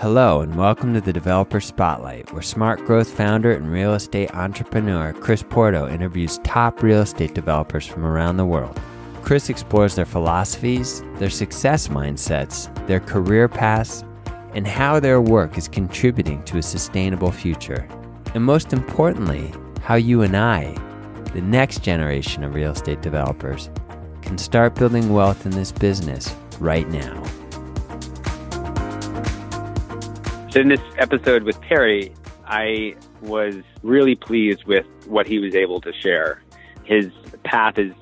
Hello and welcome to the Developer Spotlight, where smart growth founder and real estate entrepreneur Chris Porto interviews top real estate developers from around the world. Chris explores their philosophies, their success mindsets, their career paths, and how their work is contributing to a sustainable future. And most importantly, how you and I, the next generation of real estate developers, can start building wealth in this business right now. So in this episode with Terry, I was really pleased with what he was able to share. His path is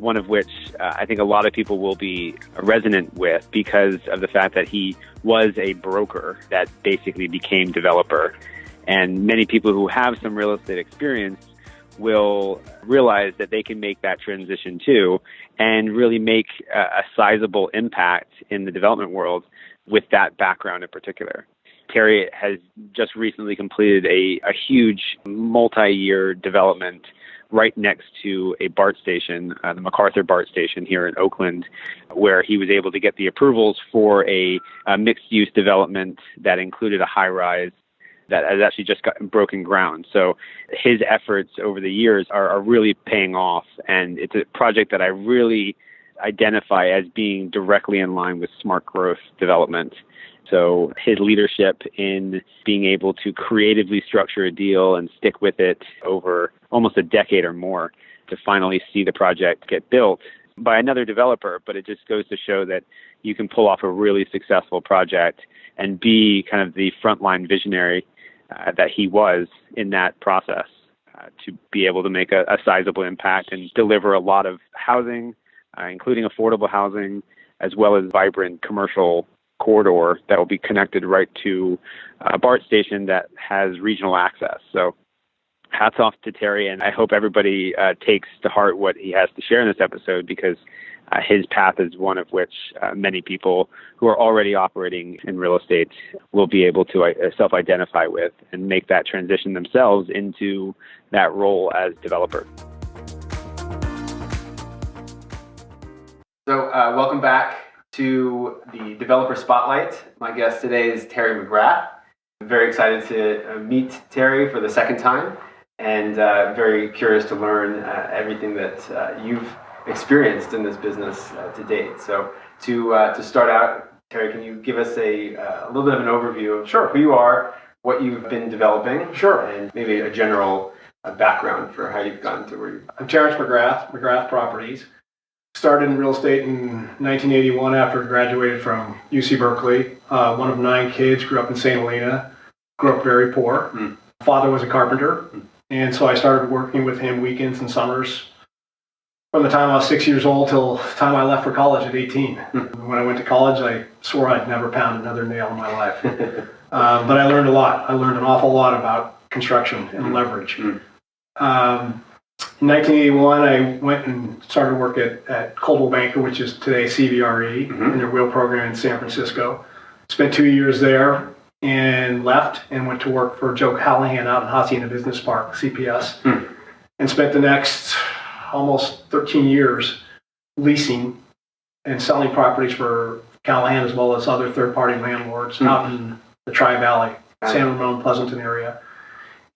one of which I think a lot of people will be resonant with because of the fact that he was a broker that basically became developer. And many people who have some real estate experience will realize that they can make that transition too and really make a sizable impact in the development world with that background in particular. Terry has just recently completed a huge multi-year development right next to a BART station, the MacArthur BART station here in Oakland, where he was able to get the approvals for a mixed-use development that included a HighRise that has actually just gotten broken ground. So his efforts over the years are really paying off, and it's a project that I really identify as being directly in line with smart growth development. So his leadership in being able to creatively structure a deal and stick with it over almost a decade or more to finally see the project get built by another developer. But it just goes to show that you can pull off a really successful project and be kind of the frontline visionary that he was in that process to be able to make a sizable impact and deliver a lot of housing, including affordable housing, as well as vibrant commercial corridor that will be connected right to a BART station that has regional access. So hats off to Terry, and I hope everybody takes to heart what he has to share in this episode, because his path is one of which many people who are already operating in real estate will be able to self-identify with and make that transition themselves into that role as developer. So welcome back to the Developer Spotlight. My guest today is Terry McGrath. I'm very excited to meet Terry for the second time, and very curious to learn everything that you've experienced in this business to date. So to start out, Terry, can you give us a little bit of an overview of who you are, what you've been developing, and maybe a general background for how you've gotten to where you are? I'm Terrence McGrath Properties. Started in real estate in 1981 after I graduated from UC Berkeley. One of 9 kids, grew up in St. Helena, grew up very poor. Father was a carpenter, and so I started working with him weekends and summers from the time I was 6 years old till the time I left for college at 18. When I went to college, I swore I'd never pound another nail in my life. But I learned a lot. I learned an awful lot about construction and leverage. In 1981, I went and started work at Coldwell Banker, which is today CBRE, in their wheel program in San Francisco. Spent 2 years there and left and went to work for Joe Callahan out in Hacienda Business Park, CPS, and spent the next almost 13 years leasing and selling properties for Callahan as well as other third-party landlords out in the Tri-Valley, San Ramon, Pleasanton area.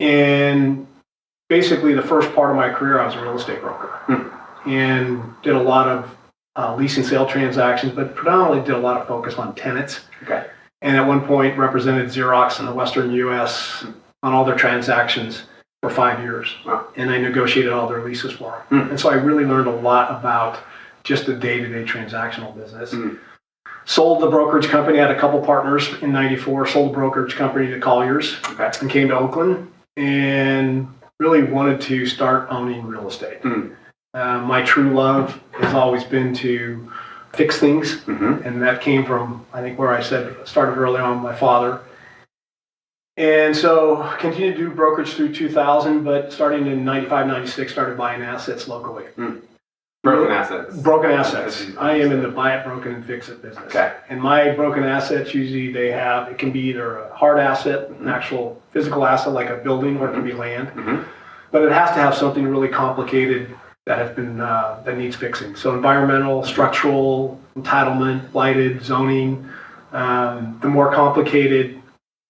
And basically, the first part of my career, I was a real estate broker and did a lot of lease and sale transactions, but predominantly did a lot of focus on tenants. And at one point represented Xerox in the Western U.S. on all their transactions for 5 years. And I negotiated all their leases for them. And so I really learned a lot about just the day-to-day transactional business. Sold the brokerage company. I had a couple partners in 94, sold the brokerage company to Colliers and came to Oakland and really wanted to start owning real estate. My true love has always been to fix things, and that came from, I think, where I started early on with my father. And so continued to do brokerage through 2000, but starting in 95, 96, started buying assets locally. Broken assets. Broken assets. I am in the buy it, broken, and fix it business. And my broken assets, usually it can be either a hard asset, an actual physical asset like a building, or it can be land. But it has to have something really complicated that has been that needs fixing. So environmental, structural, entitlement, blighted, zoning, The more complicated,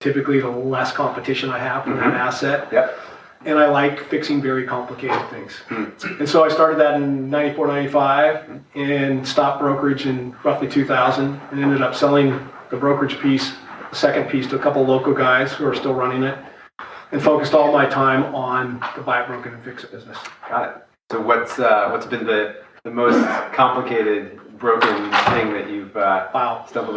typically the less competition I have for that asset. Yep. And I like fixing very complicated things. And so I started that in 94, 95 and stopped brokerage in roughly 2000 and ended up selling the brokerage piece, the second piece, to a couple of local guys who are still running it, and focused all my time on the buy it, broken, and fix it business. Got it. So what's been the most complicated broken thing that you've stumbled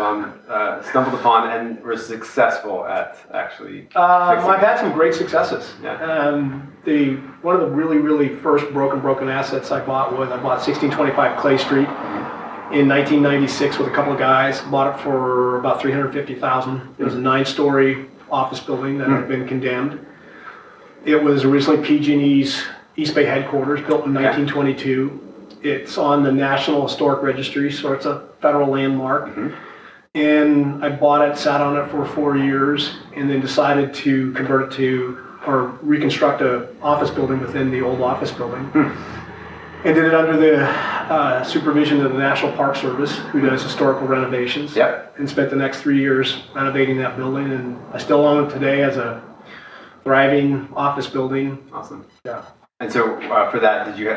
upon and were successful at actually fixing? I've had some great successes. Yeah. One of the really first broken assets I bought 1625 Clay Street in 1996 with a couple of guys. Bought it for about $350,000. It was a 9-story office building that had been condemned. It was originally PG&E's East Bay headquarters, built in 1922. It's on the National Historic Registry, so it's a federal landmark. And I bought it, sat on it for 4 years, and then decided to convert it to, or reconstruct a office building within the old office building. And did it under the supervision of the National Park Service, who does historical renovations. Yep. And spent the next 3 years renovating that building, and I still own it today as a thriving office building. Awesome. Yeah. And so for that, did you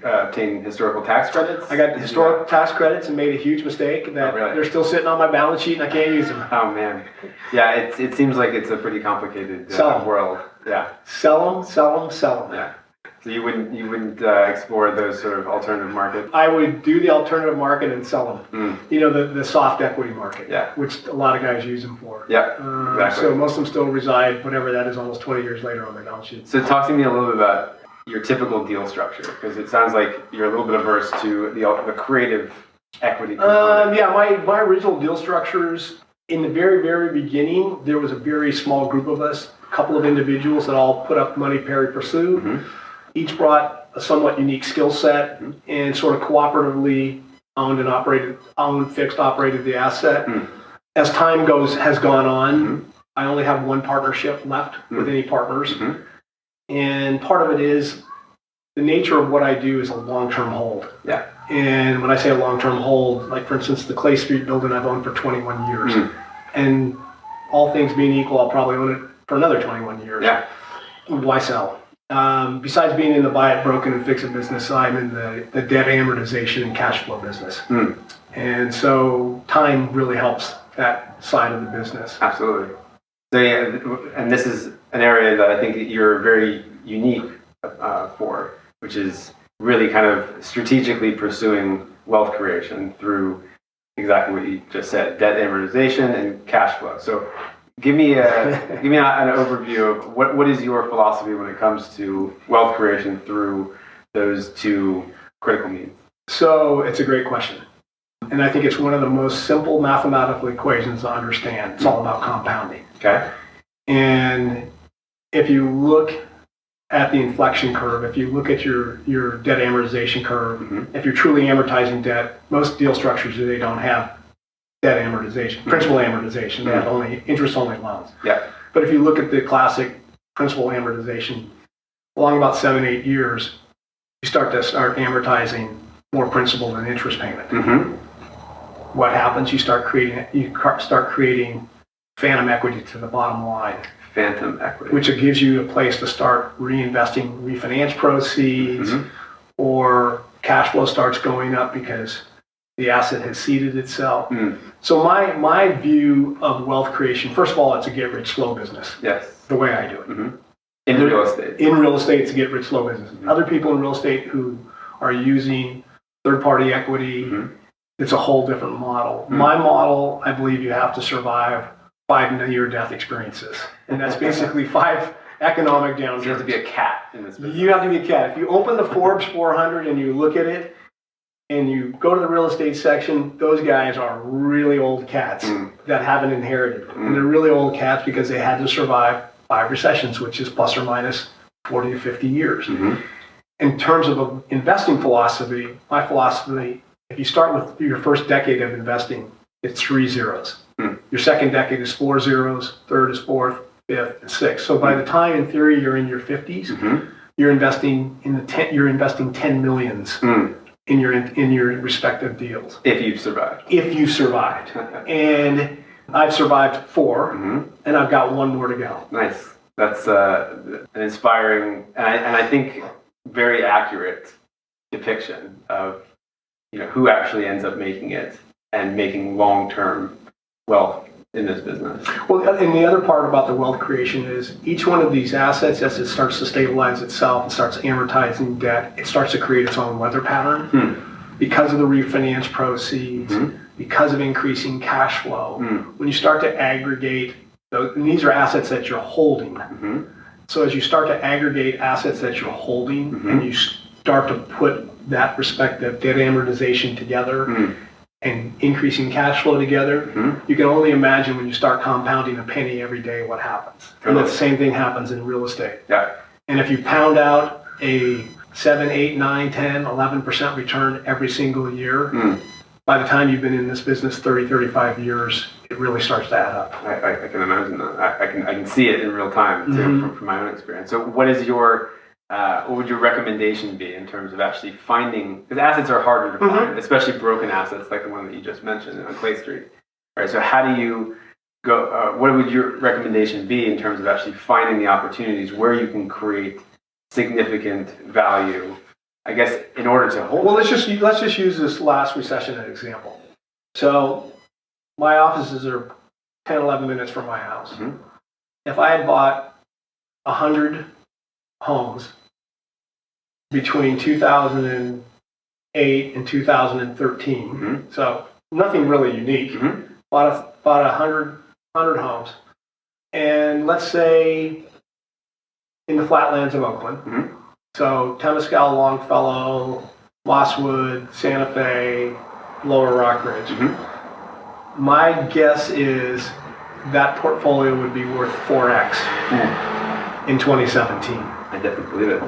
obtain historical tax credits? I got historical tax credits and made a huge mistake that they're still sitting on my balance sheet and I can't use them. Oh man. Yeah, it seems like it's a pretty complicated world. Yeah. Sell them. Yeah. So you wouldn't explore those sort of alternative markets? I would do the alternative market and sell them. You know, the soft equity market, which a lot of guys use them for. Yeah, exactly. So most of them still reside, whatever that is, almost 20 years later on my balance sheet. So talk to me a little bit about your typical deal structure, because it sounds like you're a little bit averse to the creative equity component. Yeah, my original deal structures, in the very beginning, there was a very small group of us, a couple of individuals that all put up money pari passu. Each brought a somewhat unique skill set and sort of cooperatively fixed operated the asset. As time has gone on, I only have one partnership left with any partners. And part of it is the nature of what I do is a long-term hold. Yeah. And when I say a long-term hold, like for instance, the Clay Street building I've owned for 21 years. And all things being equal, I'll probably own it for another 21 years. Yeah. Why sell? Besides being in the buy it, broken, and fix it business, I'm in the debt amortization and cash flow business. And so time really helps that side of the business. Absolutely. So yeah, and this is an area that I think that you're very unique for, which is really kind of strategically pursuing wealth creation through exactly what you just said, debt amortization and cash flow. So give me an overview of what is your philosophy when it comes to wealth creation through those two critical needs? So it's a great question. And I think it's one of the most simple mathematical equations to understand. It's all about compounding. Okay. And if you look at the inflection curve, if you look at your debt amortization curve, if you're truly amortizing debt, most deal structures today don't have debt amortization, principal amortization. They have only interest-only loans. Yeah. But if you look at the classic principal amortization, along about 7-8 years, you start amortizing more principal than interest payment. What happens? You start creating phantom equity to the bottom line. Phantom equity. Which gives you a place to start reinvesting refinance proceeds, or cash flow starts going up because the asset has seeded itself. So my view of wealth creation, first of all, it's a get rich slow business. Yes. The way I do it. In real estate. In real estate, it's a get rich slow business. Other people in real estate who are using third-party equity, it's a whole different model. My model, I believe you have to survive 5 near-death experiences. And that's basically 5 economic downturns. You have to be a cat in this business. You have to be a cat. If you open the Forbes 400 and you look at it, and you go to the real estate section, those guys are really old cats that haven't inherited. And they're really old cats because they had to survive 5 recessions, which is plus or minus 40 to 50 years. In terms of investing philosophy, my philosophy, if you start with your first decade of investing, it's 3 zeros. Your second decade is 4 zeros, third is 4th, 5th, and 6th. So by the time, in theory, you're in your 50s, you're investing you're investing 10 millions in your respective deals. If you've survived. If you've survived. And I've survived 4, and I've got 1 more to go. Nice. That's an inspiring and I think very accurate depiction of who actually ends up making it and making long-term wealth in this business. Well, and the other part about the wealth creation is each one of these assets, as it starts to stabilize itself and starts amortizing debt, it starts to create its own weather pattern because of the refinance proceeds, because of increasing cash flow. When you start to aggregate, and these are assets that you're holding. So as you start to aggregate assets that you're holding and you start to put that respective debt amortization together and increasing cash flow together, you can only imagine when you start compounding a penny every day what happens. And the same thing happens in real estate. Yeah. And if you pound out a 7, 8, 9, 10, 11% return every single year, by the time you've been in this business 30, 35 years, it really starts to add up. I can imagine that. I can see it in real time too, from my own experience. So what is what would your recommendation be in terms of actually finding, because assets are harder to find, especially broken assets like the one that you just mentioned on Clay Street, right? So how do you go, what would your recommendation be in terms of actually finding the opportunities where you can create significant value, I guess, in order to hold? Well, let's just use this last recession as an example. So my offices are 10, 11 minutes from my house. If I had bought 100 homes between 2008 and 2013, so nothing really unique, bought 100 homes, and let's say in the flatlands of Oakland, so Temescal, Longfellow, Mosswood, Santa Fe, Lower Rockridge. My guess is that portfolio would be worth 4x in 2017. I definitely believe it.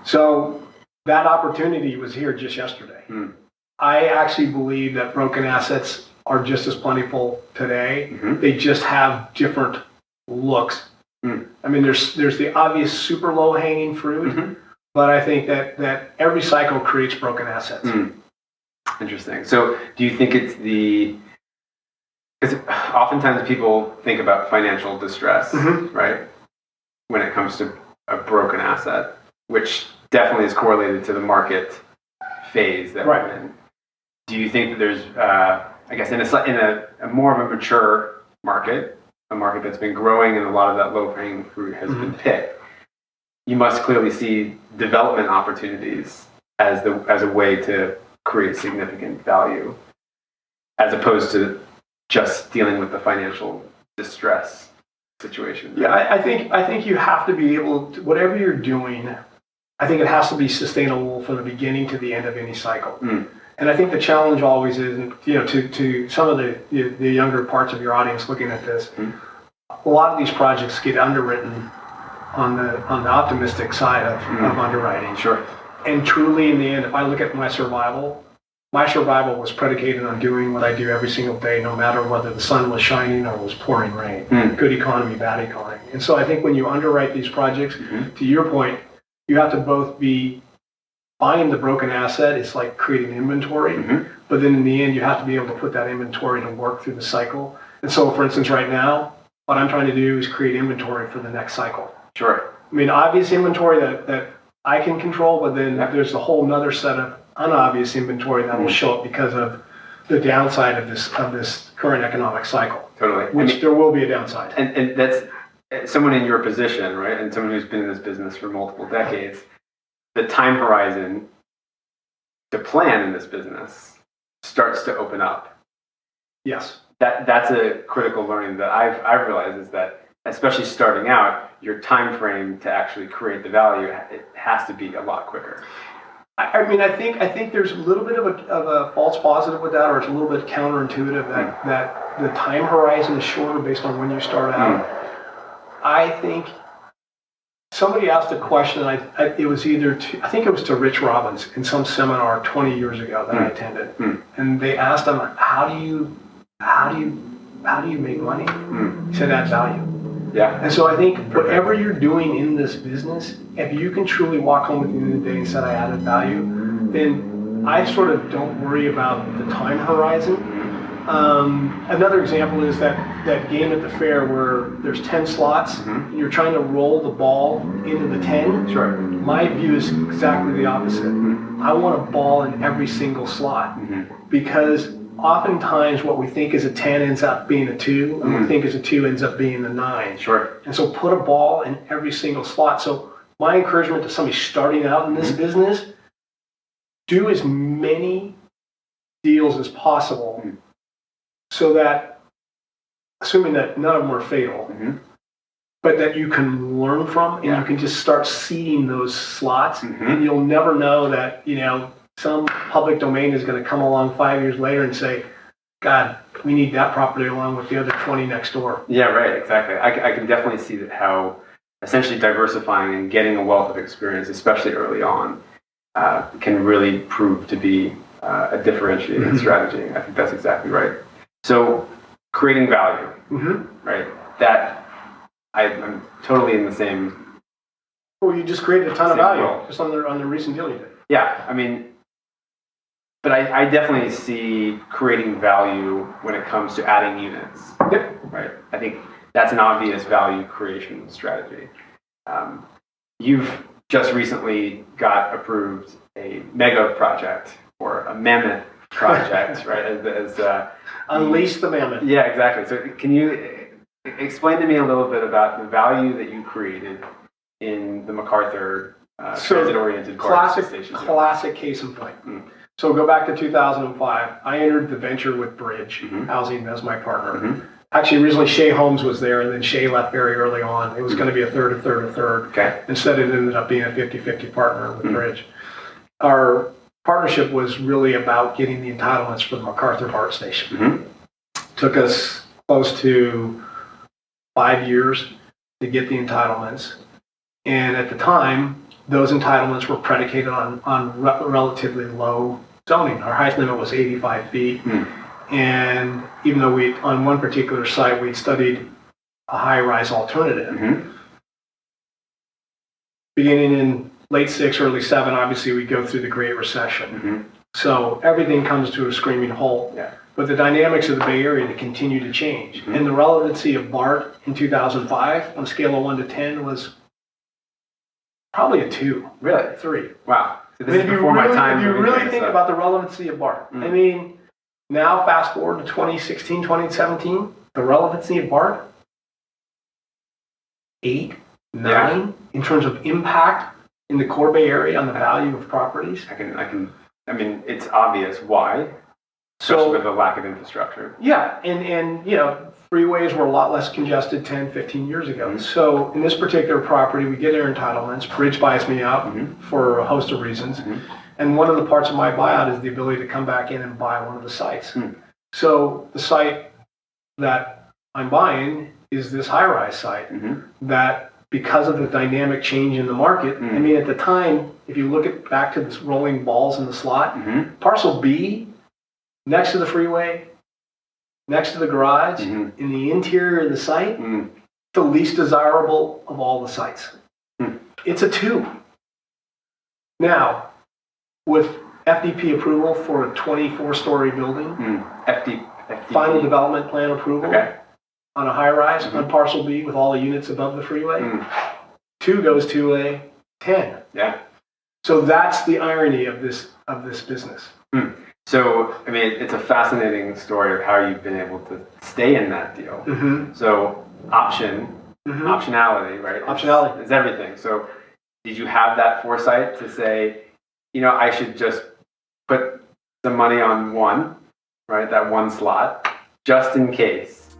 So that opportunity was here just yesterday. I actually believe that broken assets are just as plentiful today. They just have different looks. I mean, there's the obvious super low hanging fruit, but I think that every cycle creates broken assets. Interesting. So do you think it's because oftentimes people think about financial distress, right? When it comes to a broken asset, which definitely is correlated to the market phase that we're in. Do you think that there's, I guess, in a more of a mature market, a market that's been growing and a lot of that low-hanging fruit has been picked, you must clearly see development opportunities as a way to create significant value, as opposed to just dealing with the financial distress situation. Yeah, I think you have to be able to, whatever you're doing, I think it has to be sustainable from the beginning to the end of any cycle. And I think the challenge always is, to some of the younger parts of your audience looking at this, a lot of these projects get underwritten on the optimistic side of underwriting. Sure. And truly, in the end, if I look at my survival was predicated on doing what I do every single day, no matter whether the sun was shining or was pouring rain. Good economy, bad economy. And so I think when you underwrite these projects, to your point, you have to both be buying the broken asset. It's like creating inventory, but then in the end, you have to be able to put that inventory to work through the cycle. And so, for instance, right now, what I'm trying to do is create inventory for the next cycle. Sure. I mean, obvious inventory that I can control, but then there's a whole nother set of unobvious inventory that will show up because of the downside of this current economic cycle. Totally. Which there will be a downside. And that's someone in your position, right? And someone who's been in this business for multiple decades, the time horizon to plan in this business starts to open up. Yes. That's a critical learning that I've realized, is that, especially starting out, your time frame to actually create the value, it has to be a lot quicker. I mean, I think there's a little bit of a false positive with that, or it's a little bit counterintuitive that the time horizon is shorter based on when you start out. I think somebody asked a question. It was I think it was to Rich Robbins in some seminar 20 years ago that I attended, and they asked him, how do you make money? He said, add value. Yeah. And so I think whatever you're doing in this business, if you can truly walk home at the end of the day and say I added value, then I sort of don't worry about the time horizon. Another example is that game at the fair where there's 10 slots and you're trying to roll the ball into the 10. Sure. My view is exactly the opposite. I want a ball in every single slot because oftentimes what we think is a 10 ends up being a 2 and what we think is a 2 ends up being a 9. Sure. And so put a ball in every single slot. So my encouragement to somebody starting out in this business, do as many deals as possible so that, assuming that none of them are fatal, but that you can learn from and you can just start seeding those slots and you'll never know that, some public domain is going to come along 5 years later and say, God, we need that property along with the other 20 next door. Yeah, right, exactly. I can definitely see that how essentially diversifying and getting a wealth of experience, especially early on, can really prove to be a differentiating strategy. I think that's exactly right. So creating value, right? That I'm totally in the same. Well, you just created a ton of value world. just on the recent deal you did. Yeah, I mean, but I definitely see creating value when it comes to adding units. Yep. Right. I think that's an obvious value creation strategy. You've just recently got approved a mega project or a mammoth project, right? As Unleash the mammoth. Yeah, exactly. So can you explain to me a little bit about the value that you created in the MacArthur transit-oriented classic case in point. So go back to 2005. I entered the venture with Bridge Housing as my partner. Actually, originally Shea Holmes was there, and then Shea left very early on. It was going to be a third. Okay. Instead, it ended up being a 50-50 partner with Bridge. Our partnership was really about getting the entitlements for the MacArthur BART station. Took us close to 5 years to get the entitlements. And at the time, those entitlements were predicated on relatively low zoning. Our height limit was 85 feet. And even though on one particular site, we'd studied a high-rise alternative. Beginning in late 6, early 7, obviously we go through the Great Recession. So everything comes to a screaming halt. Yeah. But the dynamics of the Bay Area continue to change. And the relevancy of BART in 2005 on a scale of 1 to 10 was probably a 2. Really? 3. Wow. So this is before my time. If you really think about the relevancy of BART, I mean, now fast forward to 2016, 2017, the relevancy of BART, 8, 9, in terms of impact in the core Bay Area on the value of properties. I mean, it's obvious why, especially with the lack of infrastructure. Yeah, and freeways were a lot less congested 10, 15 years ago. So in this particular property, we get our entitlements. Bridge buys me out for a host of reasons. And one of the parts of my buyout is the ability to come back in and buy one of the sites. So the site that I'm buying is this HighRise site that, because of the dynamic change in the market, I mean, at the time, if you look back to this rolling balls in the slot, parcel B, next to the freeway, next to the garage, in the interior of the site, the least desirable of all the sites. It's a 2. Now, with FDP approval for a 24-story building, FDP. Final development plan approval on a high-rise on parcel B with all the units above the freeway, 2 goes to a 10. Yeah. So that's the irony of this business. So, I mean, it's a fascinating story of how you've been able to stay in that deal. So, optionality, right? Optionality is everything. So, did you have that foresight to say, I should just put some money on one, right? That one slot, just in case.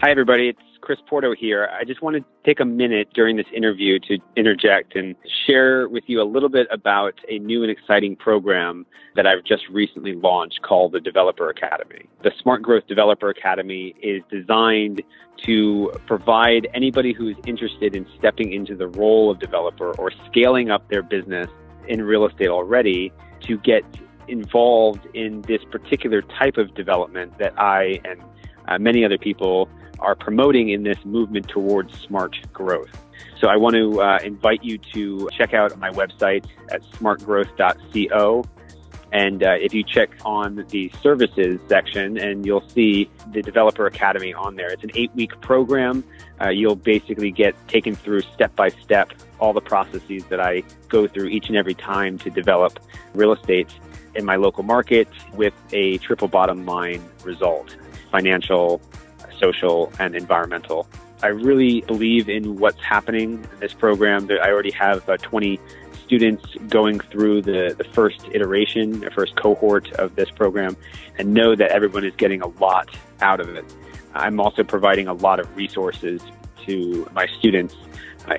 Hi, everybody. It's Chris Porto here. I just want to take a minute during this interview to interject and share with you a little bit about a new and exciting program that I've just recently launched called the Developer Academy. The Smart Growth Developer Academy is designed to provide anybody who is interested in stepping into the role of developer or scaling up their business in real estate already to get involved in this particular type of development that I and many other people are promoting in this movement towards smart growth. So I want to invite you to check out my website at smartgrowth.co And if you check on the services section, and you'll see the Developer Academy on there. It's an 8-week program. You'll basically get taken through step by step all the processes that I go through each and every time to develop real estate in my local market with a triple bottom line result: financial, social, and environmental. I really believe in what's happening in this program. I already have 20 students going through the first iteration, the first cohort of this program, and know that everyone is getting a lot out of it. I'm also providing a lot of resources to my students,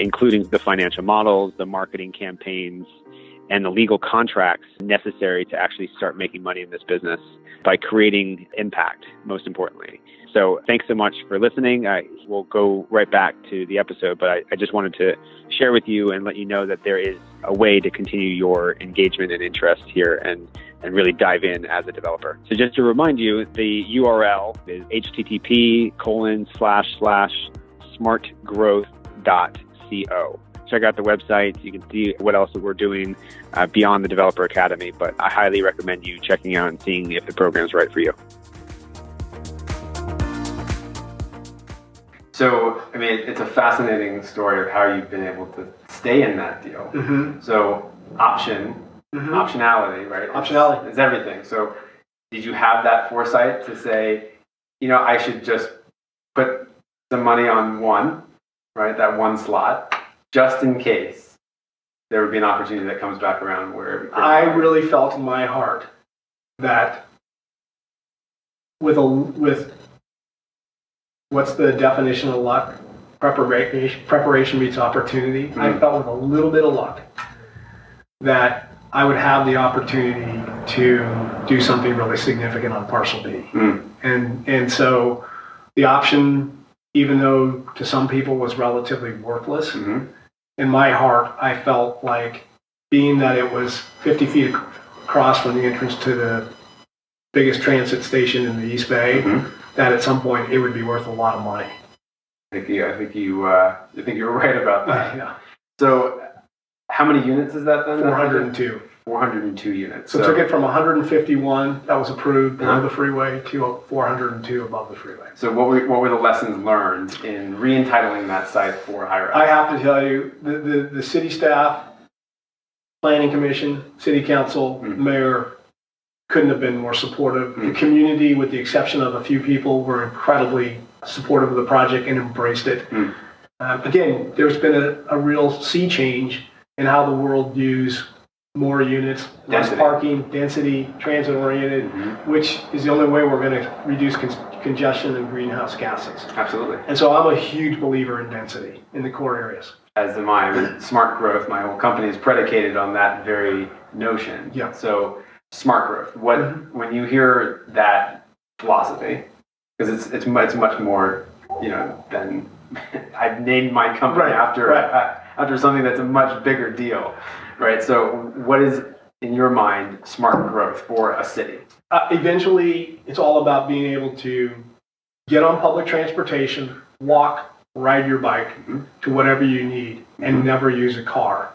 including the financial models, the marketing campaigns, and the legal contracts necessary to actually start making money in this business by creating impact, most importantly. So thanks so much for listening. We'll go right back to the episode, but I just wanted to share with you and let you know that there is a way to continue your engagement and interest here and really dive in as a developer. So just to remind you, the URL is http://smartgrowth.co. Check out the website. You can see what else that we're doing beyond the Developer Academy, but I highly recommend you checking out and seeing if the program's right for you. So, I mean, it's a fascinating story of how you've been able to stay in that deal. Mm-hmm. So, optionality, right? Optionality. It's everything. So, did you have that foresight to say, I should just put some money on one, right? That one slot, just in case there would be an opportunity that comes back around where I really felt in my heart that with what's the definition of luck? Preparation meets opportunity. Mm-hmm. I felt with a little bit of luck that I would have the opportunity to do something really significant on parcel B. And so the option, even though to some people was relatively worthless, mm-hmm. in my heart, I felt like, being that it was 50 feet across from the entrance to the biggest transit station in the East Bay, mm-hmm. that at some point it would be worth a lot of money. I think you were right about that. Yeah. So, how many units is that then? 402. 402 units. So took it from 151 that was approved below Uh-huh. the freeway to 402 above the freeway. So what were the lessons learned in re-entitling that site for HighRise? I have to tell you, the city staff, planning commission, city council, mayor couldn't have been more supportive. The community, with the exception of a few people, were incredibly supportive of the project and embraced it. Again, there's been a real sea change in how the world views more units, less parking, density, transit-oriented, which is the only way we're going to reduce congestion and greenhouse gases. Absolutely. And so I'm a huge believer in density in the core areas. As am I. I mean, smart growth, my whole company is predicated on that very notion. Yeah. So smart growth. When you hear that philosophy, because it's much more, than I've named my company after something that's a much bigger deal. Right. So what is, in your mind, smart growth for a city? Eventually, it's all about being able to get on public transportation, walk, ride your bike to whatever you need, and never use a car.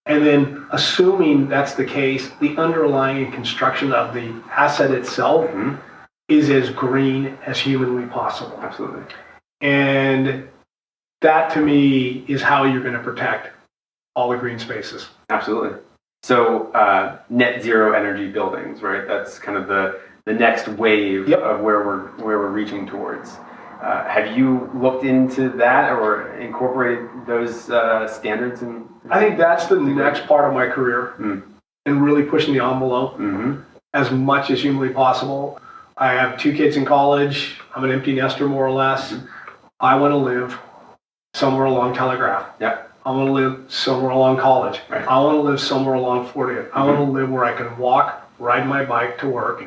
And then, assuming that's the case, the underlying construction of the asset itself is as green as humanly possible. Absolutely. And that, to me, is how you're going to protect all the green spaces. Absolutely. So net zero energy buildings, right? That's kind of the next wave of where we're reaching towards. Have you looked into that or incorporated those standards? I think that's the next part of my career, and really pushing the envelope as much as humanly possible. I have 2 kids in college. I'm an empty nester, more or less. I want to live somewhere along Telegraph. Yeah. I want to live somewhere along College. Right. I want to live somewhere along 40th. I want to live where I can walk, ride my bike to work,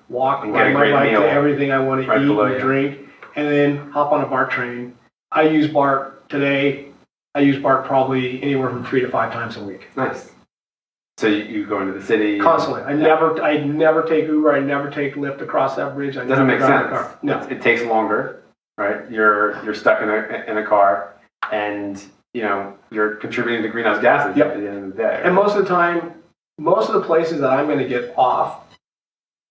walk, and ride my bike meal to everything I want to eat and you. drink, and then hop on a BART train. I use BART today. I use BART probably anywhere from 3 to 5 times a week. Nice. So you go into the city constantly. I never take Uber. I never take Lyft across that bridge. I doesn't never make drive a sense. car. No, it takes longer, right? You're stuck in a car, and you're contributing to greenhouse gases at the end of the day. And most of the time, most of the places that I'm going to get off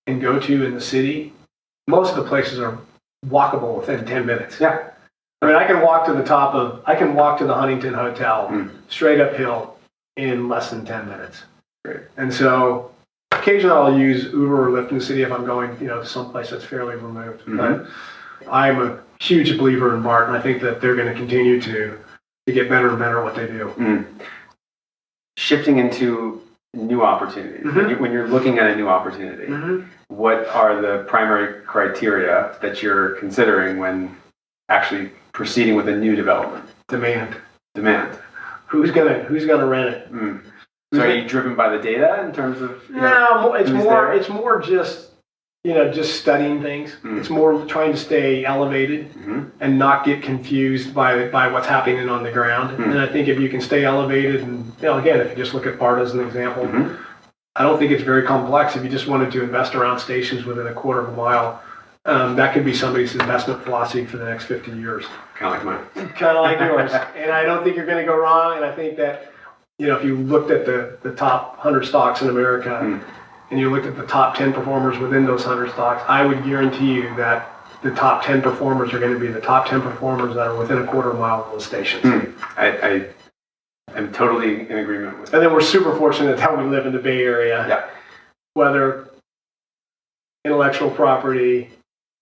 and go to in the city, most of the places are walkable within 10 minutes. Yeah. I mean, I can walk to the Huntington Hotel straight uphill in less than 10 minutes. Great. And so occasionally I'll use Uber or Lyft in the city if I'm going, to someplace that's fairly removed. But I'm a huge believer in BART, and I think that they're going to continue to get better and better at what they do. Shifting into new opportunities. When you're looking at a new opportunity, what are the primary criteria that you're considering when actually proceeding with a new development? Demand. Who's gonna rent it? So are you driven by the data in terms of? No, it's more just just studying things. It's more trying to stay elevated and not get confused by what's happening on the ground. And I think if you can stay elevated, and again, if you just look at BART as an example, I don't think it's very complex. If you just wanted to invest around stations within a quarter of a mile, that could be somebody's investment philosophy for the next 50 years. Kind of like mine. Kind of like yours. And I don't think you're going to go wrong. And I think that, if you looked at the top 100 stocks in America and you looked at the top 10 performers within those 100 stocks, I would guarantee you that the top 10 performers are going to be the top 10 performers that are within a quarter mile of those stations. I am totally in agreement with that. And then we're super fortunate that we live in the Bay Area. Yeah. Whether intellectual property,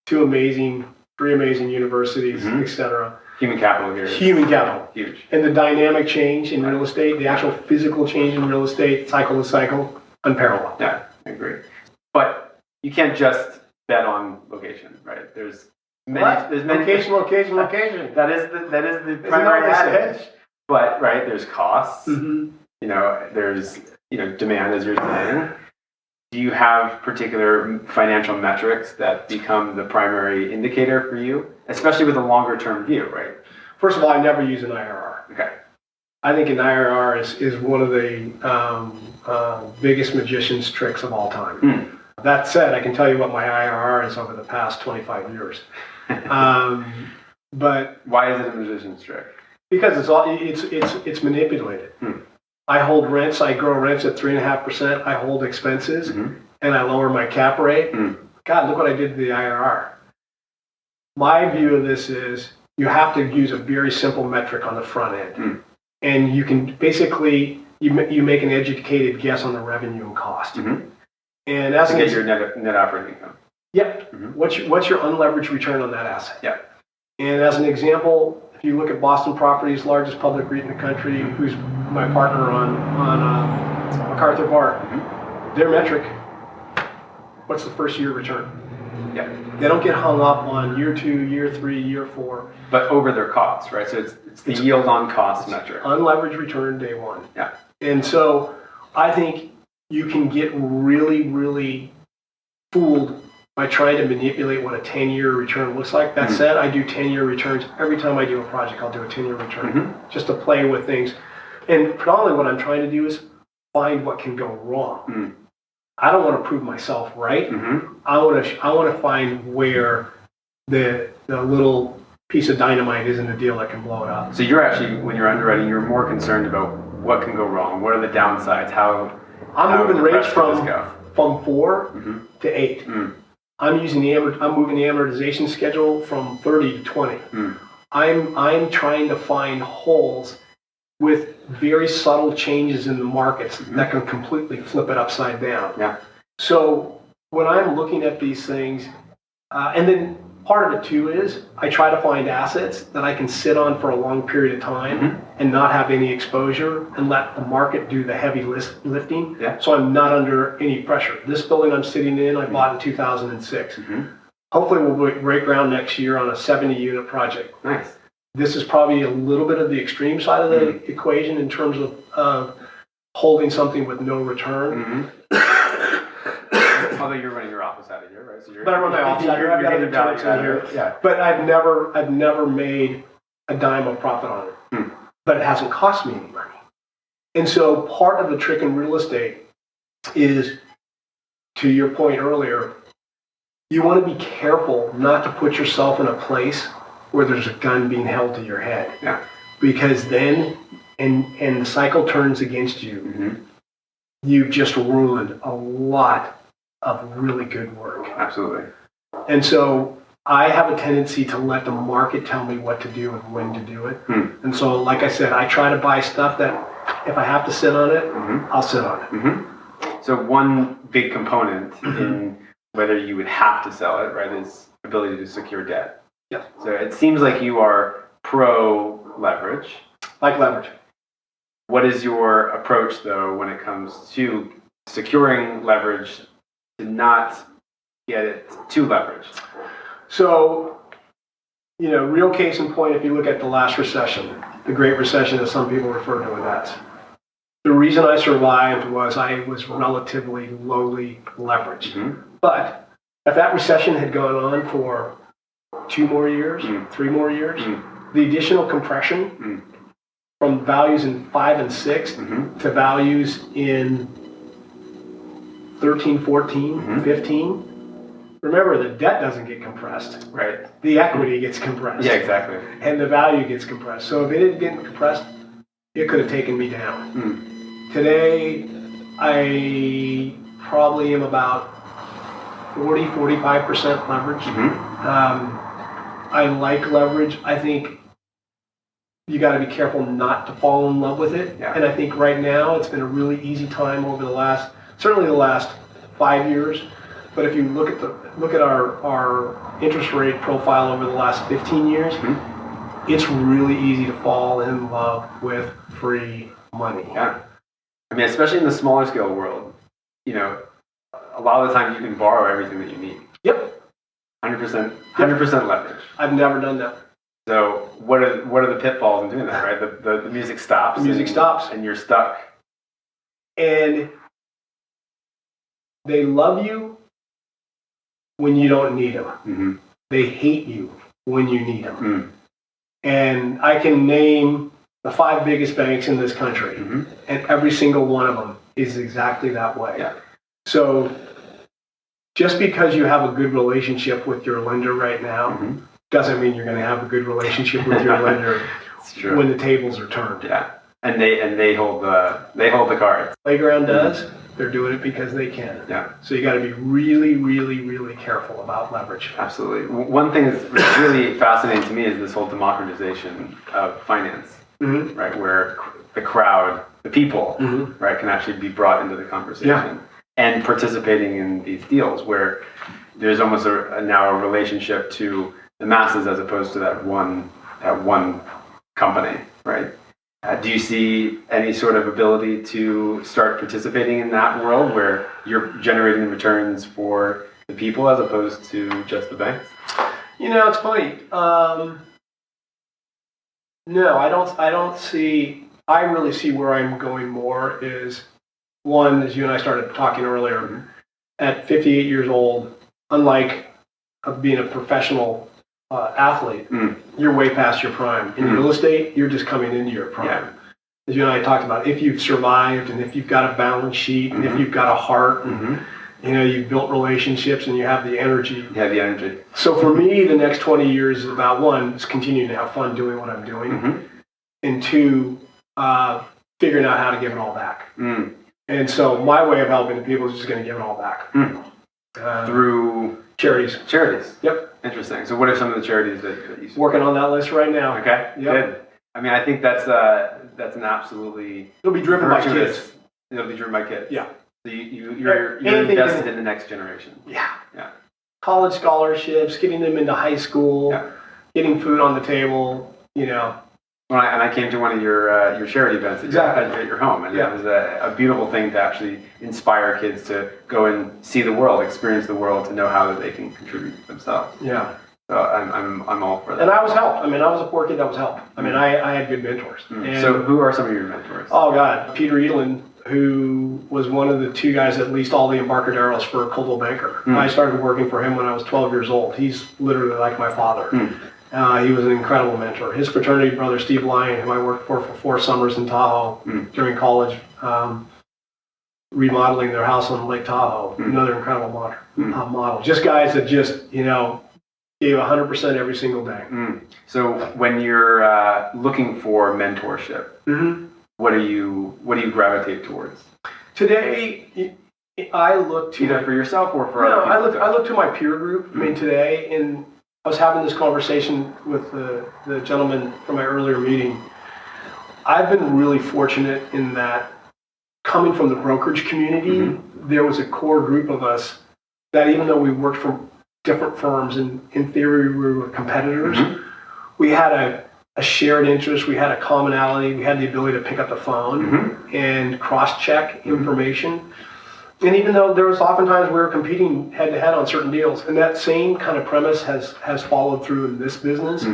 three amazing universities, etc. Human capital here. Human capital. Huge. And the dynamic change in real estate, the actual physical change in real estate, cycle to cycle, unparalleled. Yeah, I agree. But you can't just bet on location, right? There's many. Location. That is the primary advantage. But there's costs. There's demand, as you're saying. Do you have particular financial metrics that become the primary indicator for you, especially with a longer term view, right? First of all, I never use an IRR. Okay. I think an IRR is one of the biggest magician's tricks of all time. That said, I can tell you what my IRR is over the past 25 years. But why is it a magician's trick? Because it's manipulated. I hold rents. I grow rents at 3.5%. I hold expenses, and I lower my cap rate. God, look what I did to the IRR. My view of this is you have to use a very simple metric on the front end, and you can basically you make an educated guess on the revenue and cost. And as to get your net operating income. Yep. What's your unleveraged return on that asset? Yeah. And as an example, if you look at Boston Properties, largest public REIT in the country, who's my partner on McArthur BART, their metric, what's the first year return? Yeah. They don't get hung up on year 2, year 3, year 4. But over their costs, right? So it's the yield on cost metric. Unleveraged return day one. Yeah. And so I think you can get really, really fooled by trying to manipulate what a 10-year return looks like. That said, I do 10-year returns. Every time I do a project, I'll do a 10-year return just to play with things. And predominantly what I'm trying to do is find what can go wrong. I don't want to prove myself right. I want to find where the little piece of dynamite is in the deal that can blow it up. So you're actually, when you're underwriting, you're more concerned about what can go wrong. What are the downsides? I'm moving rates from 4 to 8. I'm moving the amortization schedule from 30 to 20. I'm trying to find holes with very subtle changes in the markets that can completely flip it upside down. Yeah. So when I'm looking at these things, and then part of it too is I try to find assets that I can sit on for a long period of time and not have any exposure and let the market do the heavy lifting. Yeah. So I'm not under any pressure. This building I'm sitting in, I bought in 2006. Hopefully we'll break ground next year on a 70-unit project. Nice. This is probably a little bit of the extreme side of the equation in terms of holding something with no return. Although you're running your office out of here, right? So But I run my office out here. I've got other tenants in here. Yeah. But I've never made a dime of profit on it. But it hasn't cost me any money. And so part of the trick in real estate is, to your point earlier, you want to be careful not to put yourself in a place where there's a gun being held to your head. Yeah. Because then, and the cycle turns against you, you've just ruined a lot of really good work. Absolutely. And so I have a tendency to let the market tell me what to do and when to do it. And so, like I said, I try to buy stuff that if I have to sit on it, I'll sit on it. So one big component in whether you would have to sell it, right, is ability to secure debt. Yeah. So it seems like you are pro leverage. Like leverage. What is your approach, though, when it comes to securing leverage to not get it too leveraged? So, real case in point, if you look at the last recession, the Great Recession, as some people refer to it as, the reason I survived was I was relatively lowly leveraged. But if that recession had gone on for 2 more years, 3 more years, the additional compression from values in 5 and 6 to values in 13, 14, 15, remember, the debt doesn't get compressed. Right. The equity gets compressed. Yeah, exactly. And the value gets compressed. So if it didn't get compressed, it could have taken me down. Today, I probably am about 40, 45% leverage. I like leverage. I think you got to be careful not to fall in love with it. Yeah. And I think right now it's been a really easy time over certainly the last 5 years. But if you look at our interest rate profile over the last 15 years, it's really easy to fall in love with free money. Yeah. I mean, especially in the smaller scale world, a lot of the time you can borrow everything that you need. Yep. 100% leverage. I've never done that. So what are the pitfalls in doing that, right? The music stops. The music stops. And you're stuck. And they love you when you don't need them. They hate you when you need them. And I can name the 5 biggest banks in this country, and every single one of them is exactly that way. Yeah. So just because you have a good relationship with your lender right now doesn't mean you're going to have a good relationship with your lender when the tables are turned. Yeah. And they hold the cards. Playground does. They're doing it because they can. Yeah. So you got to be really, really, really careful about leverage. Absolutely. One thing that's really fascinating to me is this whole democratization of finance, right? Where the crowd, the people, right, can actually be brought into the conversation and participating in these deals where there's almost now a relationship to the masses as opposed to that one company, right? Do you see any sort of ability to start participating in that world where you're generating returns for the people as opposed to just the banks? It's funny. No, I don't see. I really see where I'm going more is one, as you and I started talking earlier. At 58 years old, unlike being a professional athlete, you're way past your prime. In real estate, you're just coming into your prime. Yeah. As you and I talked about, if you've survived and if you've got a balance sheet and if you've got a heart and you've built relationships and you have the energy. Yeah, the energy. So for me, the next 20 years is about one, is continuing to have fun doing what I'm doing, and 2, figuring out how to give it all back. And so my way of helping the people is just going to give it all back. Through charities. Charities. Yep. Interesting. So what are some of the charities that you Working on that list right now. Okay. Yep. Good. I mean, I think that's an absolutely. It'll be driven by kids. It'll be driven by kids. Yeah. So you're invested in the next generation. Yeah. Yeah. College scholarships, getting them into high school, getting food on the table. When I came to one of your charity events at your home, and it was a beautiful thing to actually inspire kids to go and see the world, experience the world, to know how they can contribute themselves. Yeah. So I'm all for that. And I was helped. I mean, I was a poor kid that was helped. I mean, I had good mentors. So who are some of your mentors? Oh God, Peter Edelin, who was one of the 2 guys that leased all the Embarcaderos for Coldwell Banker. I started working for him when I was 12 years old. He's literally like my father. He was an incredible mentor. His fraternity brother, Steve Lyon, who I worked for 4 summers in Tahoe during college, remodeling their house on Lake Tahoe. Another incredible model. Just guys that just, gave 100% every single day. So when you're looking for mentorship, what do you gravitate towards? Today, I look to Either for yourself or for no, other people? I look to my peer group. I mean, today, and I was having this conversation with the gentleman from my earlier meeting. I've been really fortunate in that coming from the brokerage community, there was a core group of us that even though we worked for different firms and in theory we were competitors, we had a shared interest, we had a commonality, we had the ability to pick up the phone and cross-check information. And even though there was oftentimes we were competing head-to-head on certain deals, and that same kind of premise has followed through in this business.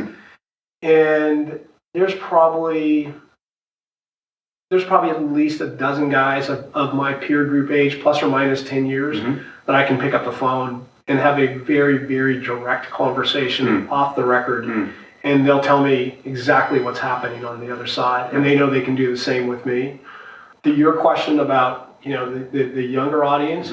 And there's probably at least a dozen guys of my peer group age, plus or minus 10 years, that I can pick up the phone and have a very, very direct conversation off the record. And they'll tell me exactly what's happening on the other side. And they know they can do the same with me. To your question about, the younger audience,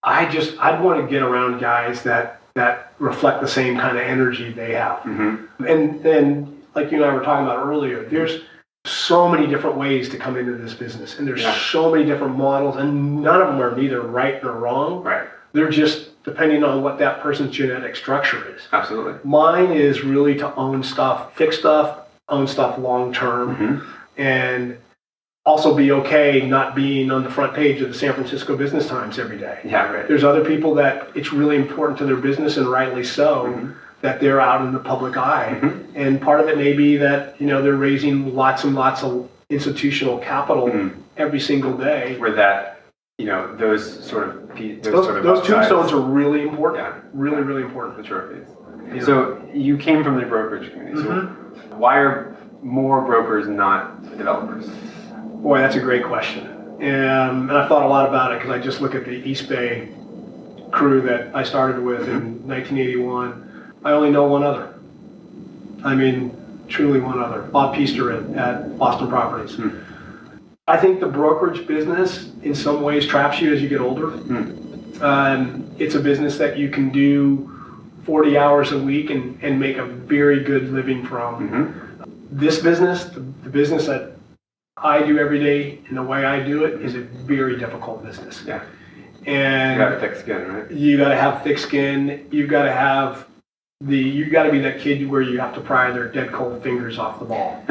I'd want to get around guys that reflect the same kind of energy they have. And like you and I were talking about earlier, there's so many different ways to come into this business, and there's so many different models, and none of them are neither right nor wrong. Right. They're just depending on what that person's genetic structure is. Absolutely. Mine is really to own stuff, fix stuff, own stuff long term, and also be okay not being on the front page of the San Francisco Business Times every day. Yeah, right. There's other people that it's really important to their business, and rightly so, that they're out in the public eye. And part of it may be that, they're raising lots and lots of institutional capital every single day. Where that, those sort of those tombstones are really important. Yeah. Really, really important. The trophies. So you came from the brokerage community. So why are more brokers not developers? Boy, that's a great question. And I've thought a lot about it because I just look at the East Bay crew that I started with in 1981. I only know one other. I mean, truly one other. Bob Peaster at Boston Properties. I think the brokerage business in some ways traps you as you get older. It's a business that you can do 40 hours a week and make a very good living from. This business, the business that I do every day and the way I do it is a very difficult business. Yeah. And you got thick skin, right? You got to have thick skin. You got to be that kid where you have to pry their dead cold fingers off the ball.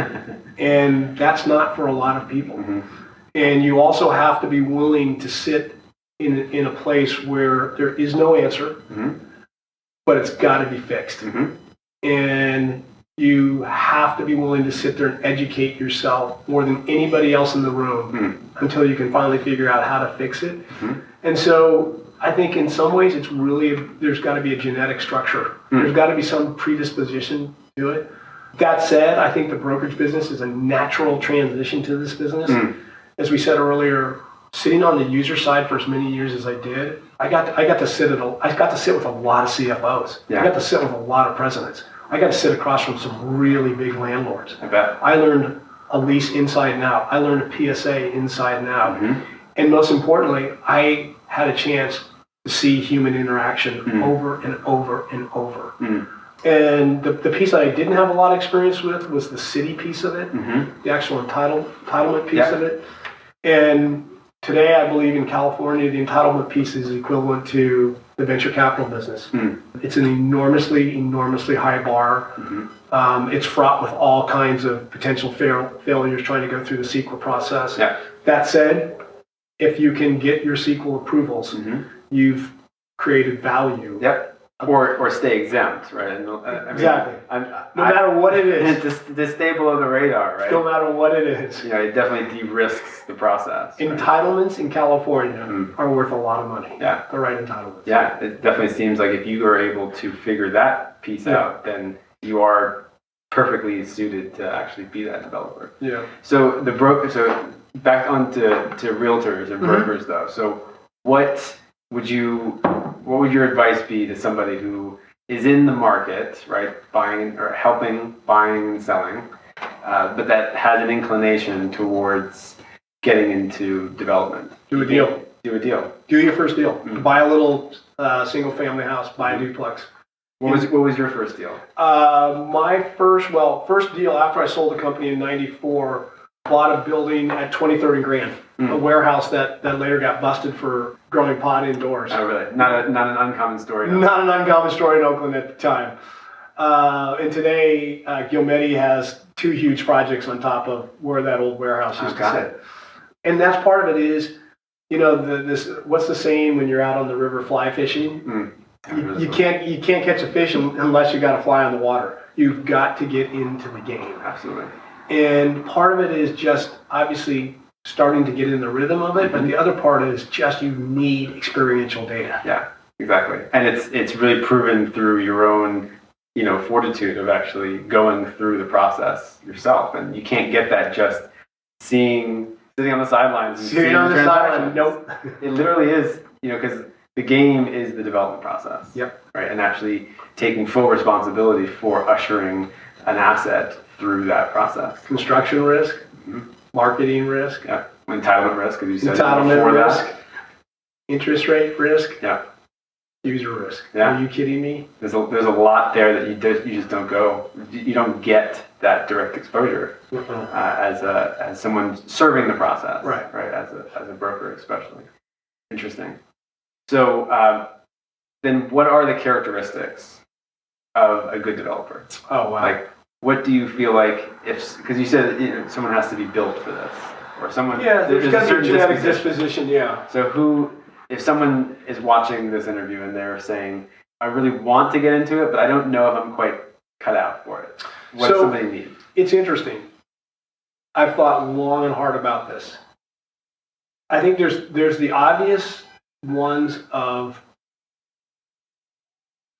And that's not for a lot of people. And you also have to be willing to sit in a place where there is no answer, but it's got to be fixed. And you have to be willing to sit there and educate yourself more than anybody else in the room until you can finally figure out how to fix it. And so I think in some ways it's really, there's got to be a genetic structure. There's got to be some predisposition to it. That said, I think the brokerage business is a natural transition to this business. As we said earlier, sitting on the user side for as many years as I did, I got to sit with a lot of CFOs. I got to sit with a lot of presidents. I got to sit across from some really big landlords. I bet. I learned a lease inside and out. I learned a PSA inside and out. And most importantly, I had a chance to see human interaction over and over and over. And the piece that I didn't have a lot of experience with was the city piece of it, the actual entitlement piece of it. And today I believe in California, the entitlement piece is equivalent to the venture capital business. It's an enormously, enormously high bar. It's fraught with all kinds of potential failures trying to go through the CEQA process. That said, if you can get your CEQA approvals, you've created value. Or stay exempt, right? Exactly. No matter what it is. To stay below the radar, right? No matter what it is. It definitely de-risks the process. Entitlements in California are worth a lot of money. The right entitlements. It definitely seems like if you are able to figure that piece out, then you are perfectly suited to actually be that developer. So back on to realtors and brokers though. So what would your advice be to somebody who is in the market, right, buying or helping, buying and selling, but that has an inclination towards getting into development? Do a deal. Do your first deal. Buy a little single-family house. Buy a duplex. What was your first deal? My first deal after I sold the company in '94. Bought a building at 23rd and Grand. a warehouse that later got busted for growing pot indoors. Oh, really? Not an uncommon story. Though. Not an uncommon story in Oakland at the time. And today, Gilmedi has 2 huge projects on top of where that old warehouse used to sit. And that's part of it is, you know, what's the saying when you're out on the river fly fishing? You can't catch a fish unless you got a fly on the water. You've got to get into the game. Absolutely. And part of it is just obviously starting to get in the rhythm of it, but the other part is just you need experiential data. Yeah, exactly. And it's really proven through your own, you know, fortitude of actually going through the process yourself. And you can't get that just sitting on the sidelines and seeing on the the transactions. sideline. Nope. It literally is, you know, because the game is the development process. Yep. Right. And actually taking full responsibility for ushering an asset through that process. Construction risk, marketing risk, Entitlement risk, as you said entitlement before risk, that. interest rate risk, Yeah. user risk. Yeah. Are you kidding me? There's a lot there that you just don't go. You don't get that direct exposure as someone serving the process. Right. As a broker, especially. Interesting. So then, what are the characteristics of a good developer? Oh wow! Like, what do you feel like because you said someone has to be built for this, or someone there's got to be a genetic disposition. Yeah. So if someone is watching this interview and they're saying, I really want to get into it, but I don't know if I'm quite cut out for it. What does somebody need? It's interesting. I've thought long and hard about this. I think there's the obvious ones of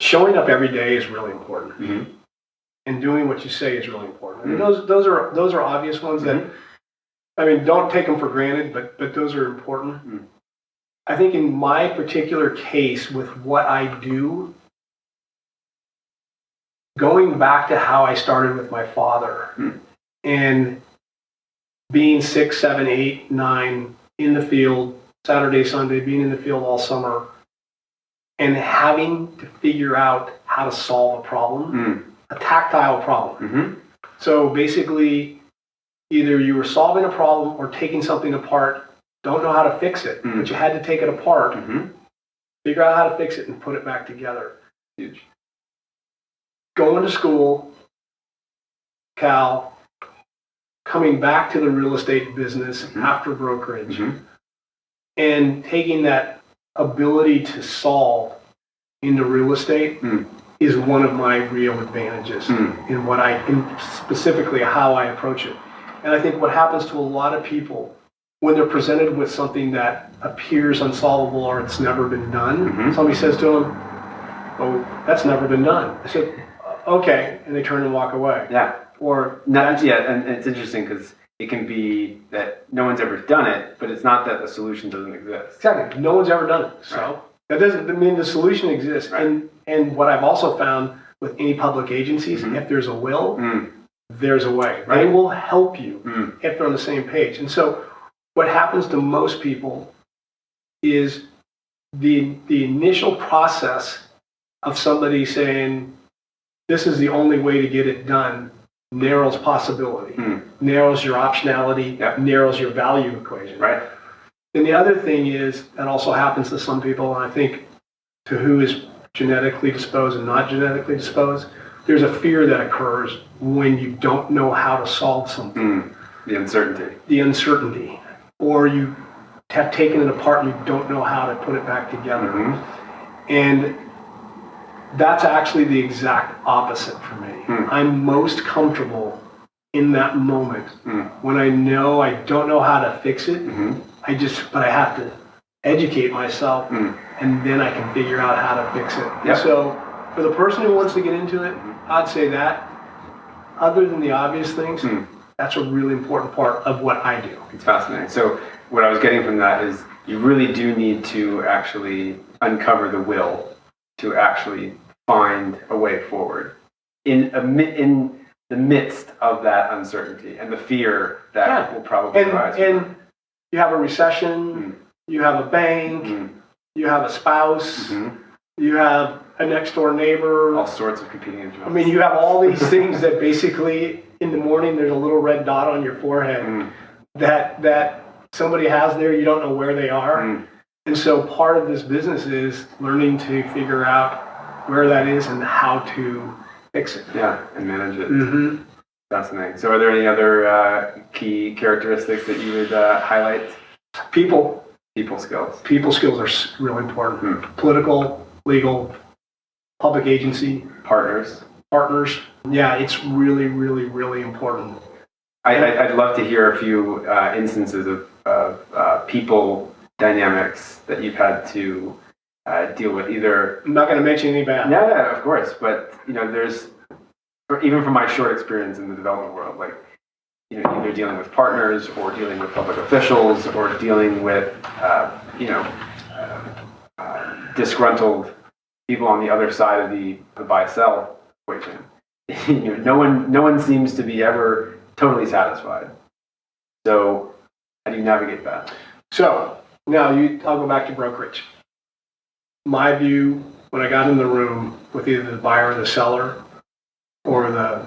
showing up every day is really important, and doing what you say is really important. I mean, those are obvious ones that, I mean, don't take them for granted, but those are important. I think in my particular case with what I do, going back to how I started with my father and being 6, 7, 8, 9 in the field, Saturday, Sunday, being in the field all summer, and having to figure out how to solve a problem, a tactile problem. So basically, either you were solving a problem or taking something apart, don't know how to fix it, but you had to take it apart, figure out how to fix it, and put it back together. Huge. Going to school, Cal, coming back to the real estate business after brokerage, and taking that ability to solve into real estate is one of my real advantages in specifically how I approach it. And I think what happens to a lot of people when they're presented with something that appears unsolvable or it's never been done, somebody says to them, "Oh, that's never been done." I said, "Okay," and they turn and walk away. Yeah. Or and it's interesting because it can be that no one's ever done it, but it's not that the solution doesn't exist. Exactly. No one's ever done it. So that doesn't mean the solution exists. Right. And what I've also found with any public agencies, if there's a will, there's a way. Right. They will help you if they're on the same page. And so what happens to most people is the initial process of somebody saying, this is the only way to get it done, narrows possibility, narrows your optionality, narrows your value equation. Right. And the other thing is, that also happens to some people, and I think to who is genetically disposed and not genetically disposed, there's a fear that occurs when you don't know how to solve something. The uncertainty. The uncertainty. Or you have taken it apart and you don't know how to put it back together. And that's actually the exact opposite for me. I'm most comfortable in that moment when I know I don't know how to fix it. But I have to educate myself and then I can figure out how to fix it. And so for the person who wants to get into it, I'd say that other than the obvious things, that's a really important part of what I do. It's fascinating. So what I was getting from that is you really do need to actually uncover the will to actually find a way forward in the midst of that uncertainty and the fear that will probably arise. And you have a recession, you have a bank, you have a spouse, you have a next door neighbor. All sorts of competing interests. I mean, you have all these things that basically in the morning there's a little red dot on your forehead that somebody has there, you don't know where they are. And so part of this business is learning to figure out where that is and how to fix it. Yeah, and manage it. Fascinating. So are there any other key characteristics that you would highlight? People skills. People skills are really important. Political, legal, public agency. Partners. Yeah, it's really, really, really important. I'd love to hear a few instances of people dynamics that you've had to deal with. Either I'm not going to mention any bad. Yeah, of course. But there's, even from my short experience in the development world, like either dealing with partners or dealing with public officials or dealing with disgruntled people on the other side of the buy-sell equation. No one seems to be ever totally satisfied. So how do you navigate that? So now I'll go back to brokerage. My view when I got in the room with either the buyer or the seller or the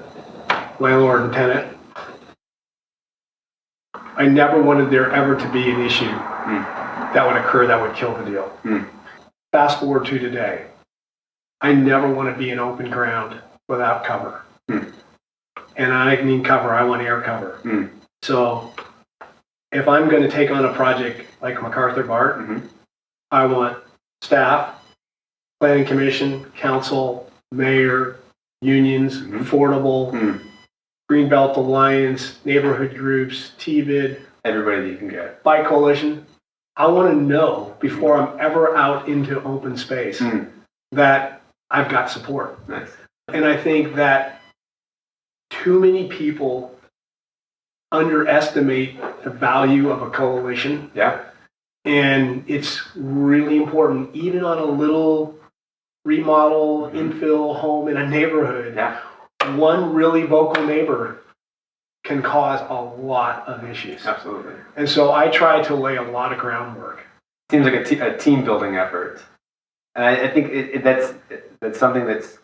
landlord and tenant, I never wanted there ever to be an issue that would occur that would kill the deal. Fast forward to today. I never want to be in open ground without cover. And I mean cover, I want air cover. So if I'm going to take on a project like McArthur BART, I want staff, planning commission, council, mayor, unions, affordable, Greenbelt Alliance, neighborhood groups, TBID. Everybody that you can get. By coalition. I want to know before I'm ever out into open space that I've got support. Nice. And I think that too many people underestimate the value of a coalition. Yeah. And it's really important, even on a little remodel, infill home in a neighborhood. Yeah. One really vocal neighbor can cause a lot of issues. Absolutely. And so I try to lay a lot of groundwork. Seems like a team building effort. And I think that's something that's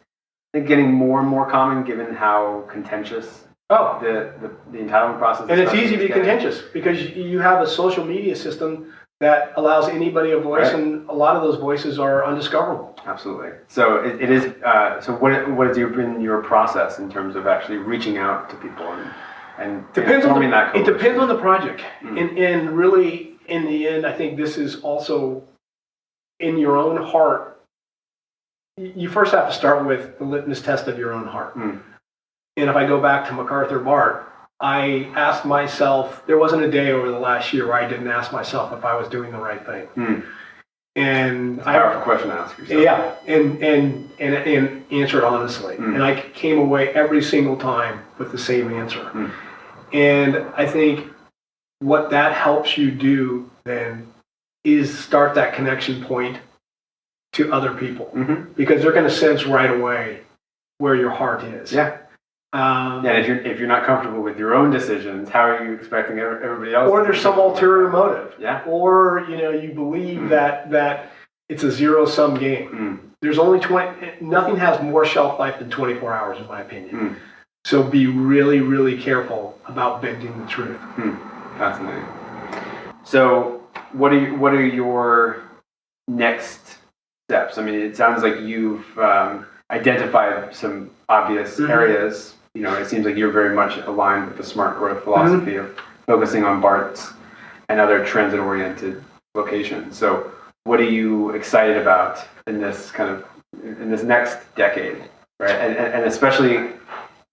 getting more and more common given how contentious the entitlement process is. And it's easy to be contentious because you have a social media system that allows anybody a voice, and a lot of those voices are undiscoverable. Absolutely. So it is. So what has been your process in terms of actually reaching out to people and forming that coalition? It depends on the project, and really in the end, I think this is also in your own heart. You first have to start with the litmus test of your own heart. And if I go back to McArthur BART, I asked myself, there wasn't a day over the last year where I didn't ask myself if I was doing the right thing. And it's a powerful question to ask yourself. Yeah, and answer it honestly. And I came away every single time with the same answer. And I think what that helps you do then is start that connection point to other people, because they're going to sense right away where your heart is. Yeah. And if you're not comfortable with your own decisions, how are you expecting everybody else? Or there's some ulterior motive. Yeah. Or you believe that it's a zero-sum game. There's only nothing has more shelf life than 24 hours, in my opinion. So be really, really careful about bending the truth. Fascinating. So what are your next steps? I mean, it sounds like you've identified some obvious areas. It seems like you're very much aligned with the smart growth philosophy of focusing on BARTs and other transit-oriented locations. So what are you excited about in this next decade, right? And especially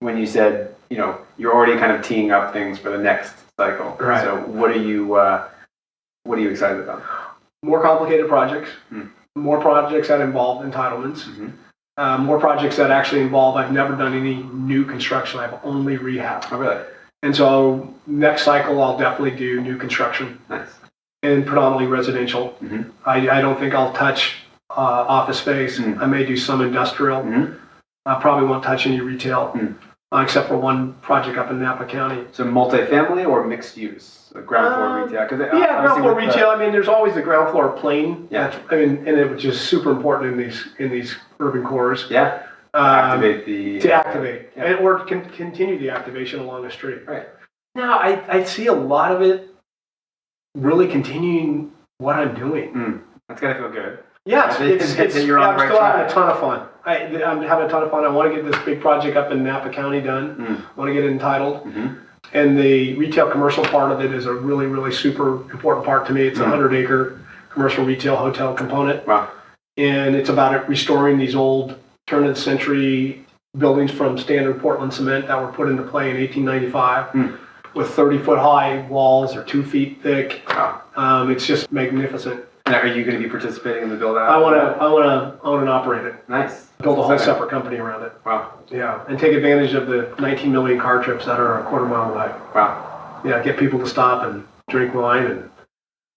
when you said, you're already kind of teeing up things for the next cycle. Right. So what are you excited about? More complicated projects, more projects that involve entitlements, more projects that actually involve, I've never done any new construction, I've only rehab. Oh, really? And so next cycle, I'll definitely do new construction. Nice. And predominantly residential. I don't think I'll touch office space. I may do some industrial. I probably won't touch any retail, except for one project up in Napa County. So multifamily or mixed use, like ground floor retail? Ground floor retail. I mean, there's always the ground floor plane. Yeah. And which is super important in these urban cores. Yeah. To activate, yeah. or continue the activation along the street. Right. Now, I see a lot of it really continuing what I'm doing. That's got to feel good. Yeah, You're on the right I'm still having track. a ton of fun. I'm having a ton of fun. I want to get this big project up in Napa County done. I want to get it entitled. And the retail commercial part of it is a really, really super important part to me. It's a 100-acre commercial retail hotel component. Wow. And it's about restoring these old turn-of-the-century buildings from standard Portland cement that were put into play in 1895 with 30-foot high walls or 2 feet thick. Wow. It's just magnificent. Now, are you going to be participating in the build out? I want to own and operate it. Nice. Build a whole separate company around it. Wow. Yeah, and take advantage of the 19 million car trips that are a quarter mile away. Wow. Yeah, get people to stop and drink wine and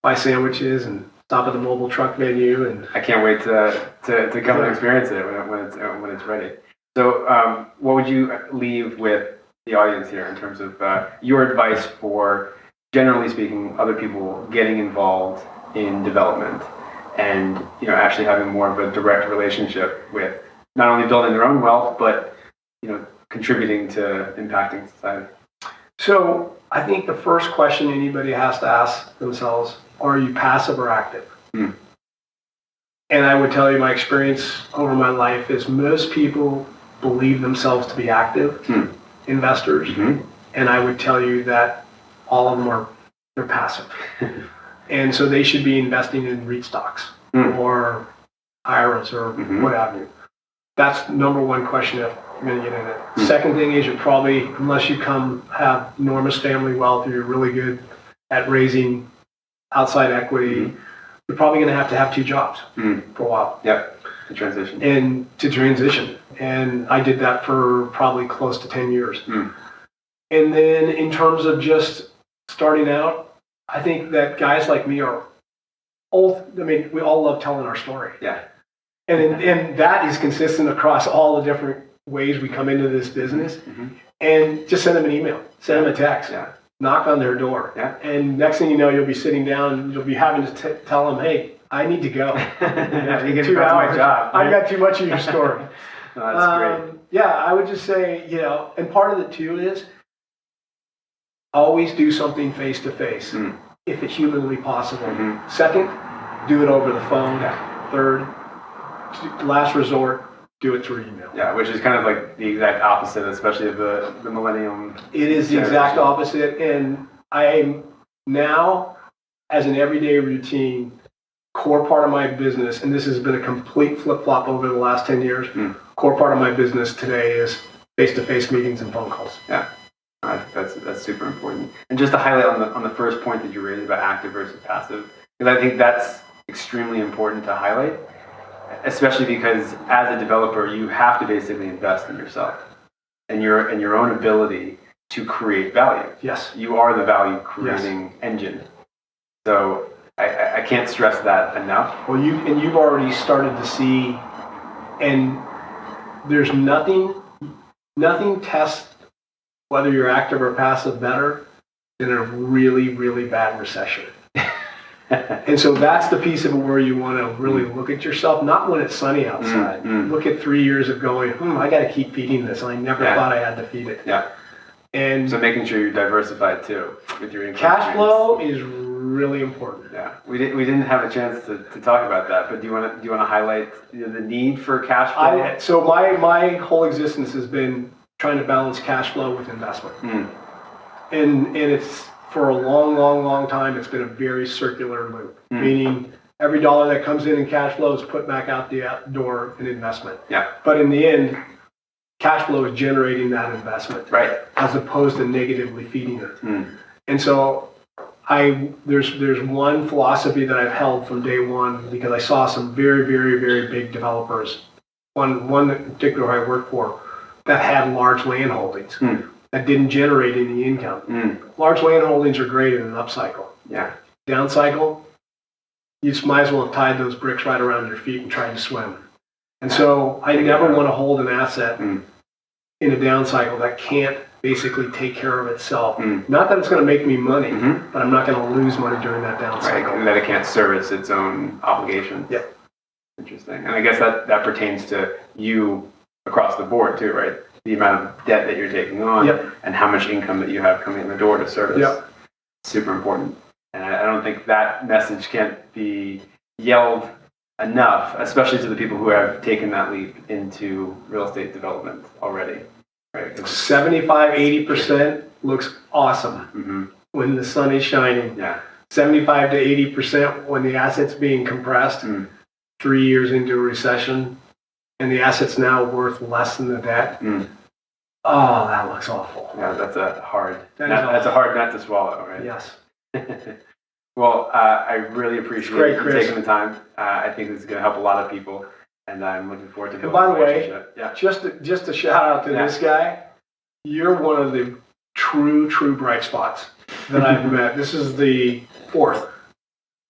buy sandwiches and stop at the mobile truck venue. And I can't wait to come and experience it when it's ready. So, what would you leave with the audience here in terms of your advice for, generally speaking, other people getting involved in development and actually having more of a direct relationship with not only building their own wealth but contributing to impacting society? so I think the first question anybody has to ask themselves: are you passive or active? And I would tell you, my experience over my life is most people believe themselves to be active investors, and I would tell you that all of them they're passive. And so they should be investing in REIT stocks or IRAs or what have you. That's number one question if you're going to get in it. Second thing is, you're probably, unless you have enormous family wealth or you're really good at raising outside equity, you're probably going to have 2 jobs for a while. Yep. To transition. And I did that for probably close to 10 years. And then in terms of just starting out, I think that guys like me are old. I mean, we all love telling our story. Yeah. And that is consistent across all the different ways we come into this business. And just send them an email, send them a text, knock on their door. And next thing you know, you'll be sitting down and you'll be having to tell them, hey, I need to go. You get 2 hours. My job. I got too much of your story. That's great. Yeah, I would just say, and part of it too is always do something face to face if it's humanly possible. Second, do it over the phone. Third, last resort, do it through email. Yeah, which is kind of like the exact opposite, especially of the millennium. It is the exact opposite. And I am now, as an everyday routine, core part of my business, and this has been a complete flip-flop over the last 10 years, core part of my business today is face-to-face meetings and phone calls. Yeah. That's super important. And just to highlight on the first point that you raised about active versus passive, because I think that's extremely important to highlight, especially because as a developer, you have to basically invest in yourself and your own ability to create value. Yes. You are the value creating engine. So I can't stress that enough. Well, you've already started to see, and there's nothing tests whether you're active or passive better than a really, really bad recession. And so that's the piece of it where you want to really look at yourself, not when it's sunny outside. Look at 3 years of going, I got to keep feeding this. I never thought I had to feed it. Yeah. And So making sure you're diversified too with your income cash streams. flow is really important. Yeah, we didn't have a chance to talk about that, but do you want to highlight the need for cash flow? So my whole existence has been trying to balance cash flow with investment, and it's for a long time it's been a very circular loop, meaning every dollar that comes in cash flow is put back out the door in investment. Yeah. But in the end, cash flow is generating that investment, Right. as opposed to negatively feeding it. And so there's one philosophy that I've held from day one, because I saw some very, very, very big developers, one in particular I worked for, that had large land holdings that didn't generate any income. Large land holdings are great in an upcycle. Yeah. Down cycle, you just might as well have tied those bricks right around your feet and tried to swim. And so I never want to hold an asset in a down cycle that can't basically take care of itself. Not that it's going to make me money, but I'm not going to lose money during that down cycle. Right, and that it can't service its own obligation. Yep. Interesting. And I guess that pertains to you across the board too, right? The amount of debt that you're taking on and how much income that you have coming in the door to service. Yep. Super important. And I don't think that message can't be yelled enough, especially to the people who have taken that leap into real estate development already. Right? 75-80% looks awesome when the sun is shining. Yeah. 75 to 80% when the asset's being compressed 3 years into a recession and the asset's now worth less than the debt. Oh, that looks awful. Yeah, that's a hard That's a hard nut to swallow, right? Yes. Well, I really appreciate you Chris. taking the time. I think this is going to help a lot of people, and I'm looking forward to And building by a the way, relationship. Yeah. just a shout out to this guy. You're one of the true bright spots that I've met. This is the fourth.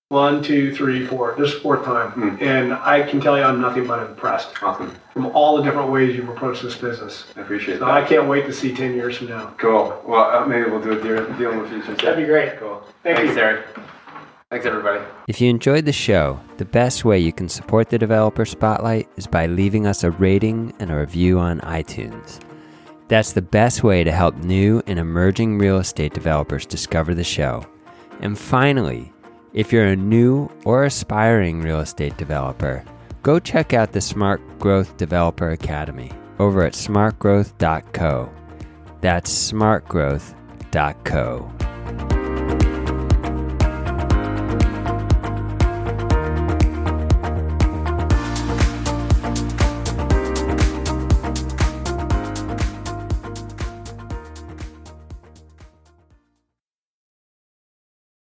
1, 2, 3, 4. This is fourth time. And I can tell you I'm nothing but impressed Awesome. from all the different ways you've approached this business. I appreciate So that. I can't wait to see 10 years from now. Cool. Well, maybe we'll do a deal in the future. That'd be great. Cool. Thank Thanks, you. Terry. Thanks, everybody. If you enjoyed the show, the best way you can support the Developer Spotlight is by leaving us a rating and a review on iTunes. That's the best way to help new and emerging real estate developers discover the show. And finally, if you're a new or aspiring real estate developer, go check out the Smart Growth Developer Academy over at smartgrowth.co. That's smartgrowth.co.